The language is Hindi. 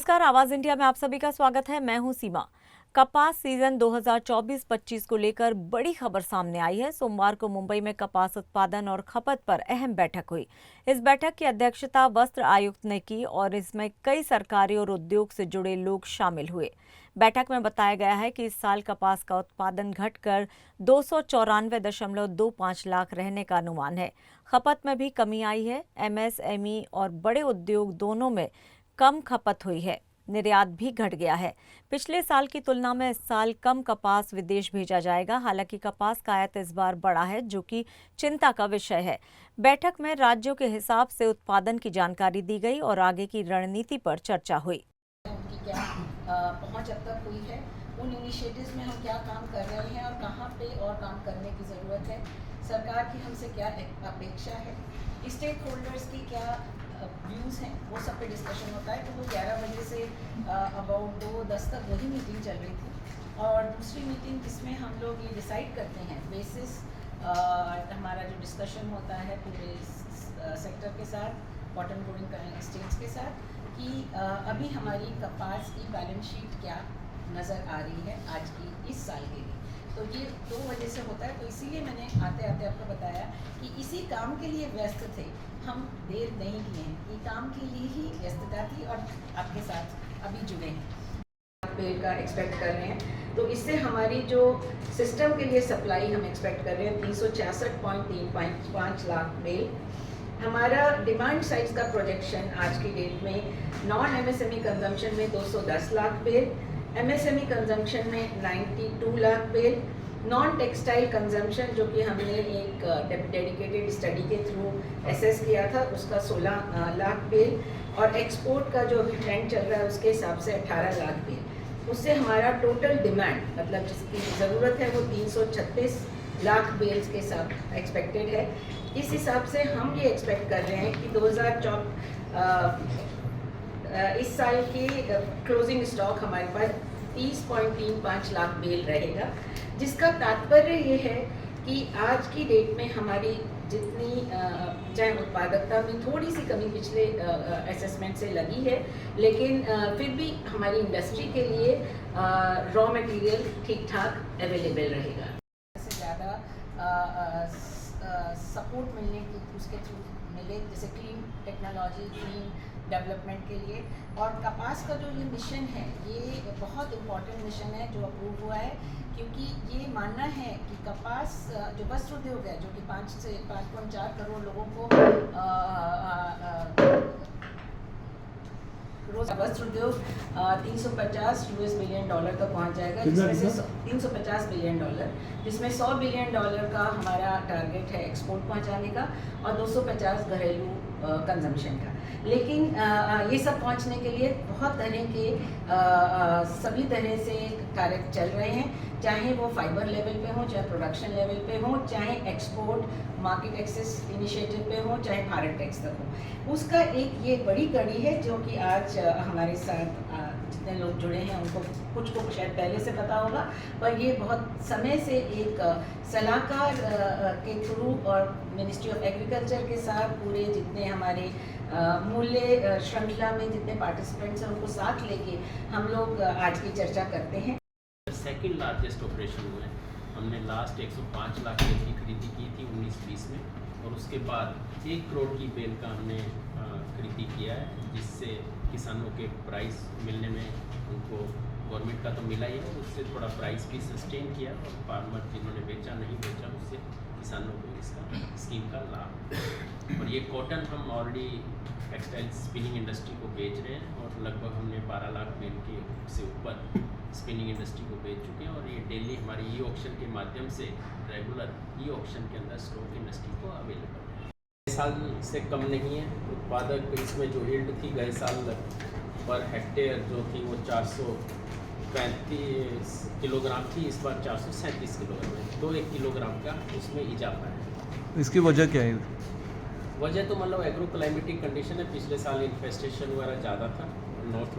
नमस्कार, आवाज इंडिया में आप सभी का स्वागत है। मैं हूं सीमा। कपास सीजन 2024-25 को लेकर बड़ी खबर सामने आई है। सोमवार को मुंबई में कपास उत्पादन और खपत पर अहम बैठक हुई। इस बैठक की अध्यक्षता वस्त्र आयुक्त ने की और इसमें कई सरकारी और उद्योग से जुड़े लोग शामिल हुए। बैठक में बताया गया है कि इस साल कपास का उत्पादन घटकर 294.25 लाख रहने का अनुमान है। खपत में भी कमी आई है। एमएसएमई और बड़े उद्योग दोनों में कम खपत हुई है। निर्यात भी घट गया है। पिछले साल की तुलना में इस साल कम कपास विदेश भेजा जाएगा। हालांकि कपास का आयात इस बार बढ़ा है, जो कि चिंता का विषय है। बैठक में राज्यों के हिसाब से उत्पादन की जानकारी दी गई और आगे की रणनीति पर चर्चा हुई। उनकी क्या पहुंच अब तक हुई है, उन इनिशिएटिव्स में हम क्या काम कर रहे हैं और कहाँ पे और काम करने की ज़रूरत है, सरकार की हमसे क्या अपेक्षा है, स्टेक होल्डर्स की क्या व्यूज़ हैं, वो सब पे डिस्कशन होता है। तो वो 11 बजे से अबाउट 2:10 तक वही मीटिंग चल रही थी। और दूसरी मीटिंग जिसमें हम लोग ये डिसाइड करते हैं बेसिस हमारा जो डिस्कशन होता है पूरे सेक्टर के साथ, कॉटन ग्रोइंग स्टेट्स के साथ, कि अभी हमारी कपास की बैलेंस शीट क्या नज़र आ रही है आज की इस साल के लिए। तो ये 2 वजह से होता है। तो इसीलिए मैंने आते आते आपको बताया कि इसी काम के लिए व्यस्त थे, हम देर नहीं किए हैं। ये काम के लिए ही व्यस्तता थी और आपके साथ अभी जुड़े हैं। बेल का एक्सपेक्ट कर रहे हैं, तो इससे हमारी जो सिस्टम के लिए सप्लाई हम एक्सपेक्ट कर रहे हैं 366.35 लाख बेल। हमारा डिमांड साइज का प्रोजेक्शन आज की डेट में नॉन एमएसएमई कंजम्पशन में 210 लाख बेल, एमएसएमई कंजम्पशन में 92 lakh bale, non textile consumption जो कि हमने एक डेडिकेटेड स्टडी के थ्रू एसेस किया था उसका 16 लाख बेल, और एक्सपोर्ट का जो अभी ट्रेंड चल रहा है उसके हिसाब से 18 लाख बेल। उससे हमारा टोटल डिमांड मतलब जिसकी ज़रूरत है वो 336 लाख बेल्स के साथ एक्सपेक्टेड है। इस हिसाब से हम ये एक्सपेक्ट कर रहे हैं कि 2024 इस साल की क्लोजिंग स्टॉक हमारे पास 30.35 लाख बेल रहेगा, जिसका तात्पर्य ये है कि आज की डेट में हमारी जितनी चाहे उत्पादकता में थोड़ी सी कमी पिछले असेसमेंट से लगी है, लेकिन फिर भी हमारी इंडस्ट्री के लिए रॉ मटेरियल ठीक ठाक अवेलेबल रहेगा। सपोर्ट मिलने की उसके थ्रू मिले, जैसे क्लीन टेक्नोलॉजी, क्लीन डेवलपमेंट के लिए। और कपास का जो ये मिशन है ये बहुत इम्पॉर्टेंट मिशन है जो अप्रूव हुआ है, क्योंकि ये मानना है कि कपास जो वस्त्र उद्योग है जो कि 5 से 5.4 करोड़ लोगों को रोज वस्त्र उद्योग 350 बिलियन डॉलर तक पहुंच जाएगा, जिसमें से 350 बिलियन डॉलर, जिसमें 100 बिलियन डॉलर का हमारा टारगेट है एक्सपोर्ट पहुंचाने का और 250 घरेलू कंजम्पशन का। लेकिन ये सब पहुंचने के लिए बहुत तरह के सभी तरह से कार्य चल रहे हैं, चाहे वो फाइबर लेवल पे हो, चाहे प्रोडक्शन लेवल पे हो, चाहे एक्सपोर्ट मार्केट एक्सेस इनिशिएटिव पे हो, चाहे भारत टैक्स तक हो। उसका एक ये बड़ी कड़ी है जो कि आज हमारे साथ जितने लोग जुड़े हैं उनको कुछ को शायद पहले से पता होगा, पर ये बहुत समय से एक सलाहकार के थ्रू और मिनिस्ट्री ऑफ एग्रीकल्चर के साथ पूरे जितने हमारे मूल्य श्रृंखला में जितने पार्टिसिपेंट्स हैं उनको साथ लेके हम लोग आज की चर्चा करते हैं। सेकंड लार्जेस्ट ऑपरेशन हुआ है। हमने लास्ट 105 लाख बेल की खरीदी की थी 19-20 में, और उसके बाद 1 करोड़ की बेल का हमने खरीदी किया है, जिससे किसानों के प्राइस मिलने में उनको गवर्नमेंट का तो मिला ही है, उससे थोड़ा प्राइस भी सस्टेन किया, और फार्मर जिन्होंने बेचा नहीं बेचा उससे किसानों को इसका स्कीम का लाभ। और ये कॉटन हम ऑलरेडी टेक्सटाइल स्पिनिंग इंडस्ट्री को बेच रहे हैं, और लगभग हमने 12 लाख बेल के से ऊपर स्पिनिंग इंडस्ट्री को बेच चुके हैं, और ये डेली हमारी ई ऑक्शन के माध्यम से रेगुलर ई ऑक्शन के अंदर स्टॉक इंडस्ट्री को अवेलेबल है। इस साल से कम नहीं है उत्पादक, इसमें जो यील्ड थी गए साल पर हेक्टेयर जो थी वो 435 किलोग्राम थी, इस बार 437 किलोग्राम है, तो 1 किलोग्राम का उसमें इजाफा है। इसकी वजह क्या है? वजह तो मतलब एग्रो क्लाइमेटिक कंडीशन है। पिछले साल इन्फेस्टेशन वगैरह ज़्यादा था नॉर्थ